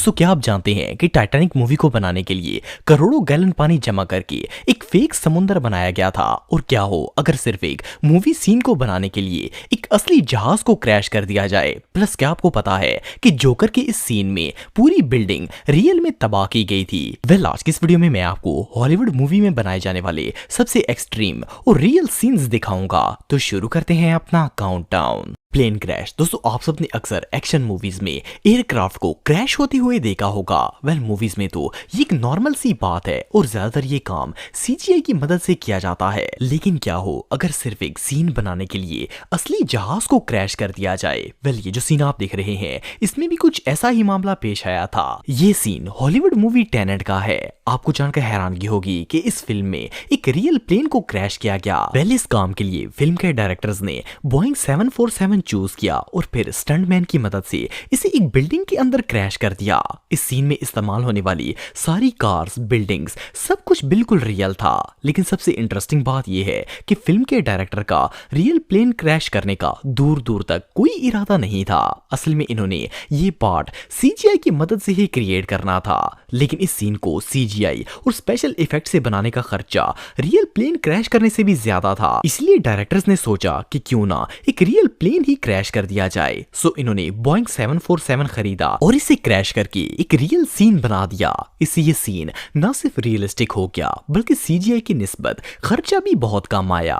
दोस्तों क्या आप जानते हैं कि टाइटैनिक मूवी को बनाने के लिए करोड़ों गैलन पानी जमा करके एक फेक समुंदर बनाया गया था। और क्या हो अगर सिर्फ एक मूवी सीन को बनाने के लिए एक असली जहाज को क्रैश कर दिया जाए। प्लस क्या आपको पता है कि जोकर के इस सीन में पूरी बिल्डिंग रियल में तबाह की गई थी। आज की इस वीडियो में मैं आपको हॉलीवुड मूवी में बनाए जाने वाले सबसे एक्सट्रीम और रियल सीन्स दिखाऊंगा। तो शुरू करते हैं अपना काउंटडाउन। Plane crash. दोस्तों आप सबने अक्सर एक्शन मूवीज में एयरक्राफ्ट को क्रैश होते हुए देखा होगा। मूवीज में तो ये एक नॉर्मल सी बात है और ज्यादातर ये काम सीजीआई की मदद से किया जाता है। लेकिन क्या हो अगर सिर्फ एक सीन बनाने के लिए असली जहाज को क्रैश कर दिया जाए। ये जो सीन आप देख रहे हैं इसमें भी कुछ ऐसा ही मामला पेश आया था। ये सीन हॉलीवुड मूवी टेनेट का है। आपको जानकर हैरानगी होगी कि इस फिल्म में एक रियल प्लेन को क्रैश किया गया। इस काम के लिए फिल्म के डायरेक्टर्स ने बोइंग 747 चूज किया और फिर स्टंटमैन की मदद से इसे एक बिल्डिंग के अंदर क्रैश कर दिया। इस सीन में इस्तेमाल होने वाली सारी कार्स, बिल्डिंग्स, सब कुछ बिल्कुल रियल था। लेकिन सबसे इंटरेस्टिंग बात यह है कि फिल्म के डायरेक्टर का रियल प्लेन क्रैश करने का दूर दूर तक कोई इरादा नहीं था। असल में इन्होंने ये पार्ट सीजीआई की मदद से ही क्रिएट करना था। लेकिन इस सीन को सीजीआई और स्पेशल इफेक्ट से बनाने का खर्चा रियल प्लेन क्रैश करने से भी ज्यादा था। इसलिए डायरेक्टर्स ने सोचा कि क्यों ना एक रियल प्लेन ही क्रैश कर दिया जाए। इन्होंने बोइंग 747 खरीदा और इसे क्रैश करके एक रियल सीन बना दिया। इससे ये सीन न सिर्फ रियलिस्टिक हो गया बल्कि सीजीआई की निस्बत खर्चा भी बहुत कम आया।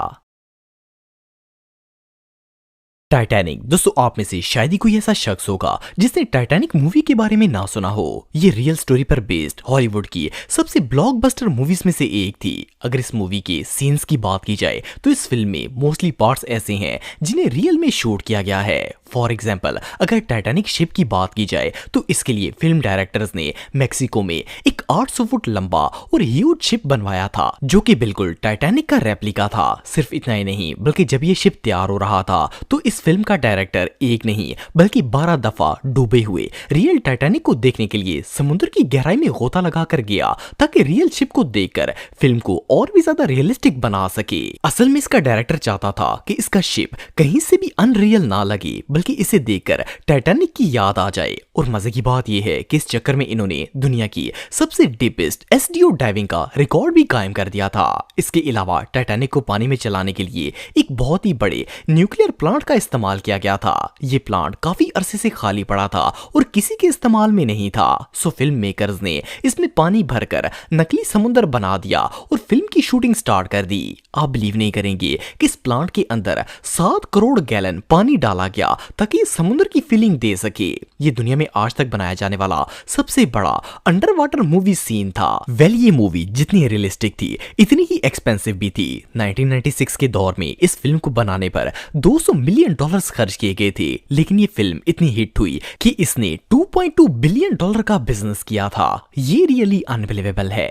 टाइटैनिक। दोस्तों आप में से शायद ही कोई ऐसा शख्स होगा जिसने टाइटैनिक मूवी के बारे में ना सुना हो। ये रियल स्टोरी पर बेस्ड हॉलीवुड की सबसे ब्लॉकबस्टर मूवीज में से एक थी। अगर इस मूवी के सीन्स की बात की जाए तो इस फिल्म में मोस्टली पार्ट्स ऐसे हैं जिन्हें रियल में शूट किया गया है। फॉर एग्जाम्पल अगर टाइटैनिक शिप की बात की जाए तो इसके लिए फिल्म डायरेक्टर्स ने मेक्सिको में एक 800 फुट लंबा और ह्यूज शिप बनवाया था जो कि बिल्कुल टाइटैनिक का रेप्लिका था। सिर्फ इतना ही नहीं बल्कि जब ये शिप तैयार हो रहा था तो इस फिल्म का डायरेक्टर एक नहीं बल्कि 12 दफा डूबे हुए रियल टाइटैनिक को देखने के लिए समुद्र की गहराई में गोता लगाकर गया ताकि रियल शिप को देखकर फिल्म को और भी ज्यादा रियलिस्टिक बना सके। असल में इसका डायरेक्टर चाहता था कि इसका शिप कहीं से भी अनरियल ना लगे बल्कि इसे देखकर टाइटैनिक की याद आ जाए। और मजे की बात यह है कि इस चक्कर में इन्होंने दुनिया की सबसे डीपेस्ट एसडीओ डाइविंग का रिकॉर्ड भी कायम कर दिया था। इसके अलावा टाइटैनिक को पानी में चलाने के लिए एक बहुत ही बड़े न्यूक्लियर प्लांट का इस्तेमाल किया गया था। ये प्लांट काफी अरसे से खाली पड़ा था और किसी के इस्तेमाल में नहीं था। फिल्म मेकर्स ने इसमें पानी भरकर नकली समुद्र बना दिया और फिल्म की शूटिंग स्टार्ट कर दी। आप बिलीव नहीं करेंगे कि इस प्लांट के अंदर 7 करोड़ गैलन पानी डाला गया ताकि समुद्र की फीलिंग दे सके। ये दुनिया में आज तक बनाया जाने वाला सबसे बड़ा अंडर वाटर मूवी सीन था। ये मूवी जितनी रियलिस्टिक थी इतनी ही एक्सपेंसिव भी थी। 1996 के दौर में इस फिल्म को बनाने पर $200 मिलियन खर्च किए गए थे। लेकिन ये फिल्म इतनी हिट हुई कि इसने $2.2 बिलियन का बिजनेस किया था। ये रियली अनबिलीवेबल है।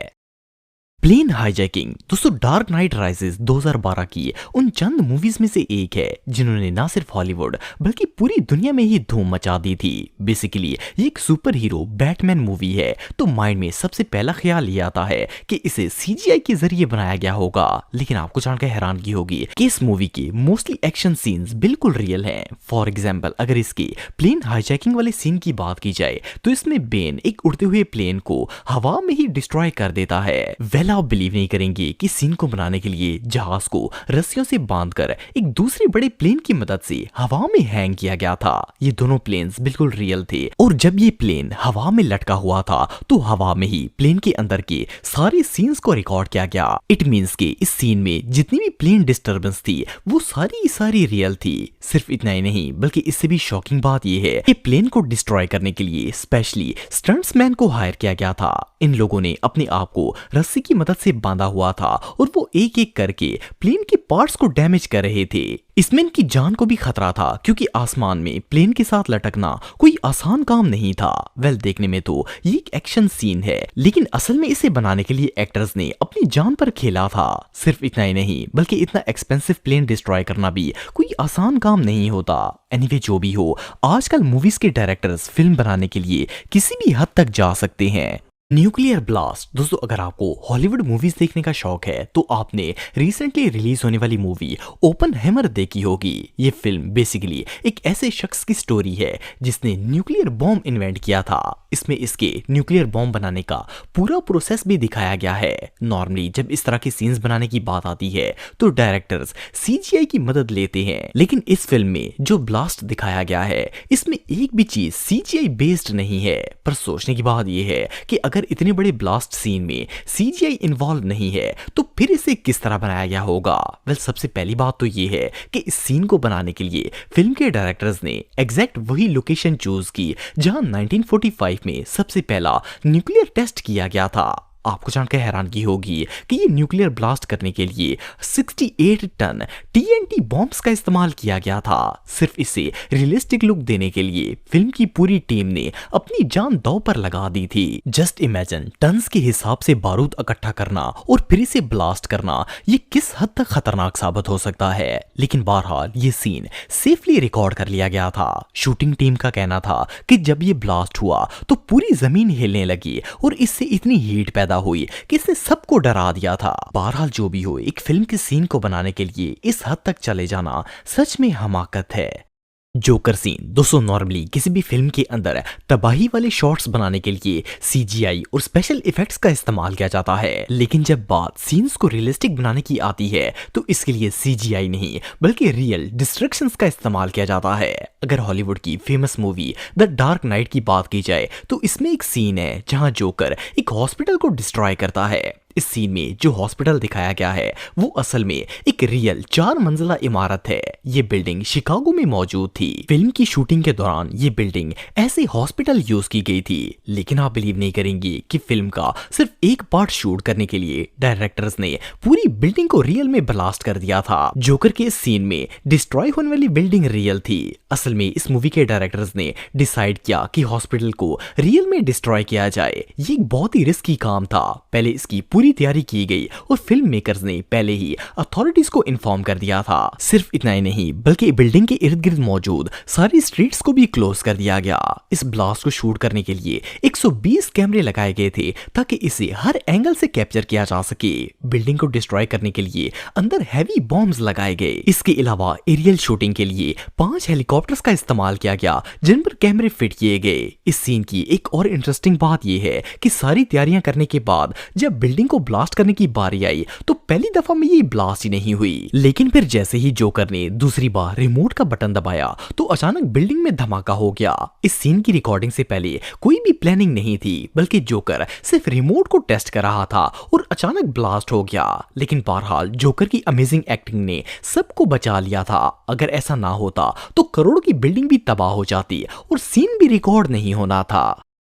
Plane hijacking. दोस्तों डार्क नाइट राइजेस 2012 की उन चंद मूवीज में से एक है जिन्होंने ना सिर्फ हॉलीवुड बल्कि पूरी दुनिया में ही धूम मचा दी थी। बेसिकली ये एक सुपर हीरो बैटमैन मूवी है तो माइंड में सबसे पहला ख्याल ये आता है कि इसे सीजीआई के जरिए बनाया गया होगा। लेकिन आपको जानकर हैरानगी होगी कि इस मूवी के मोस्टली एक्शन सीन्स बिल्कुल रियल हैं। फॉर एग्जाम्पल अगर इसके प्लेन हाईजैकिंग वाले सीन की बात की जाए तो इसमें बेन एक उड़ते हुए प्लेन को हवा में ही डिस्ट्रॉय कर देता है। आप बिलीव नहीं करेंगे कि सीन को बनाने के लिए जहाज को रस्सियों से बांधकर एक दूसरे बड़े प्लेन की मदद से हवा में हैंग किया गया था। ये दोनों प्लेन्स बिल्कुल रियल थे और जब ये प्लेन हवा में लटका हुआ था तो हवा में ही प्लेन के अंदर के सारे सीन्स को रिकॉर्ड किया गया। इट मींस कि इस सीन में जितनी भी प्लेन डिस्टर्बेंस थी वो सारी रियल थी। सिर्फ इतना ही नहीं बल्कि इससे भी शॉकिंग बात यह है कि प्लेन को डिस्ट्रॉय करने के लिए स्पेशली स्टंट्समैन को हायर किया गया था। इन लोगों ने अपने आप को रस्सी की मदद से बांधा हुआ था और वो एक एक करके प्लेन के पार्ट्स को डैमेज कर रहे थे। इसमें इनकी जान को भी खतरा था क्योंकि आसमान में प्लेन के साथ लटकना कोई आसान काम नहीं था। देखने में तो ये एक एक्शन सीन है लेकिन असल में इसे बनाने के लिए एक्टर्स ने अपनी जान पर खेला था। सिर्फ इतना ही नहीं बल्कि इतना एक्सपेंसिव प्लेन डिस्ट्रॉय करना भी कोई आसान काम नहीं होता। एनीवे जो भी हो आजकल मूवीज के डायरेक्टर्स फिल्म बनाने के लिए किसी भी हद तक जा सकते हैं। Nuclear blast. दोस्तों अगर आपको हॉलीवुड मूवीज देखने का शौक है तो आपने रिसेंटली रिलीज होने वाली मूवी ओपनहेमर देखी होगी। ये फिल्म बेसिकली एक ऐसे शख्स की स्टोरी है जिसने न्यूक्लियर बॉम्ब इन्वेंट किया था। इसमें इसके न्यूक्लियर बॉम्ब बनाने का पूरा प्रोसेस भी दिखाया गया है। नॉर्मली जब इस तरह के सीन्स बनाने की बात आती है तो डायरेक्टर्स सीजीआई की मदद लेते हैं, लेकिन इस फिल्म में जो ब्लास्ट दिखाया गया है इसमें एक भी चीज सीजीआई बेस्ड नहीं है। पर सोचने की बात यह है कि अगर इतने बड़े ब्लास्ट सीन में सीजीआई इन्वॉल्व नहीं है तो फिर इसे किस तरह बनाया गया होगा। वेल सबसे पहली बात तो ये है कि इस सीन को बनाने के लिए फिल्म के डायरेक्टर्स ने एग्जैक्ट वही लोकेशन चूज की जहां 1945 में सबसे पहला न्यूक्लियर टेस्ट किया गया था। आपको जानकर हैरानगी होगी कि ये न्यूक्लियर ब्लास्ट करने के लिए 68 टन टीएनटी बॉम्ब्स का इस्तेमाल किया गया था। सिर्फ इसे रियलिस्टिक लुक देने के लिए फिल्म की पूरी टीम ने अपनी जान दांव पर लगा दी थी। जस्ट इमेजिन टन्स के हिसाब से बारूद इकट्ठा करना और फिर इसे ब्लास्ट करना, ये किस हद तक खतरनाक साबित हो सकता है। लेकिन बहरहाल ये सीन सेफली रिकॉर्ड कर लिया गया था। शूटिंग टीम का कहना था कि जब ये ब्लास्ट हुआ तो पूरी जमीन हिलने लगी और इससे इतनी हीट पैदा हुई कि इसने सबको डरा दिया था। बहरहाल जो भी हो, एक फिल्म के सीन को बनाने के लिए इस हद तक चले जाना सच में हमाकत है। Joker scene. दोस्तों नॉर्मली किसी भी फिल्म के अंदर तबाही वाले शॉट्स बनाने के लिए सीजीआई और स्पेशल इफेक्ट्स का इस्तेमाल किया जाता है, लेकिन जब बात सीन्स को रियलिस्टिक बनाने की आती है तो इसके लिए सीजीआई नहीं बल्कि रियल डिस्ट्रक्शंस का इस्तेमाल किया जाता है। अगर हॉलीवुड की famous movie the dark night की बात की जाए तो इसमें एक सीन है जहां जोकर एक हॉस्पिटल को डिस्ट्रॉय करता है। इस सीन में जो हॉस्पिटल दिखाया गया है वो असल में एक रियल 4 मंजिला इमारत है। ये बिल्डिंग शिकागो में मौजूद थी। फिल्म की शूटिंग के दौरान ये बिल्डिंग ऐसे हॉस्पिटल यूज की गई थी, लेकिन आप बिलीव नहीं करेंगे कि फिल्म का सिर्फ एक पार्ट शूट करने के लिए डायरेक्टर्स ने पूरी बिल्डिंग को रियल में ब्लास्ट कर दिया था। जोकर के इस सीन में डिस्ट्रॉय होने वाली बिल्डिंग रियल थी। असल में इस मूवी के डायरेक्टर्स ने डिसाइड किया कि हॉस्पिटल को रियल में डिस्ट्रॉय किया जाए। ये एक बहुत ही रिस्की काम था। पहले इसकी पूरी तैयारी की गई और फिल्म मेकर्स ने पहले ही अथॉरिटीज को इन्फॉर्म कर दिया था। सिर्फ इतना ही नहीं बल्कि बिल्डिंग के इर्द गिर्द मौजूद सारी स्ट्रीट्स को भी क्लोज कर दिया गया। इस ब्लास्ट को शूट करने के लिए 120 कैमरे लगाए गए थे ताकि इसे हर एंगल से कैप्चर किया जा सके। बिल्डिंग को डिस्ट्रॉय करने के लिए अंदर हैवी बॉम्ब्स लगाए गए। इसके अलावा एरियल शूटिंग के लिए 5 हेलीकॉप्टर्स का इस्तेमाल किया गया जिन पर कैमरे फिट किए गए। इस सीन की एक और इंटरेस्टिंग बात यह है कि सारी तैयारियां करने के बाद जब बिल्डिंग को ब्लास्ट करने की बारी आई तो पहली दफा में ये ब्लास्ट ही नहीं हुई, लेकिन फिर जैसे ही जोकर ने दूसरी बार रिमोट का बटन दबाया तो अचानक बिल्डिंग में धमाका हो गया। इस सीन की रिकॉर्डिंग से पहले कोई भी प्लानिंग नहीं थी बल्कि जोकर सिर्फ रिमोट को टेस्ट कर रहा था और अचानक ब्लास्ट हो गया। लेकिन बहरहाल जोकर की अमेजिंग एक्टिंग ने सबको बचा लिया था। अगर ऐसा ना होता तो करोड़ों की बिल्डिंग भी तबाह हो जाती और सीन भी रिकॉर्ड नहीं होना था।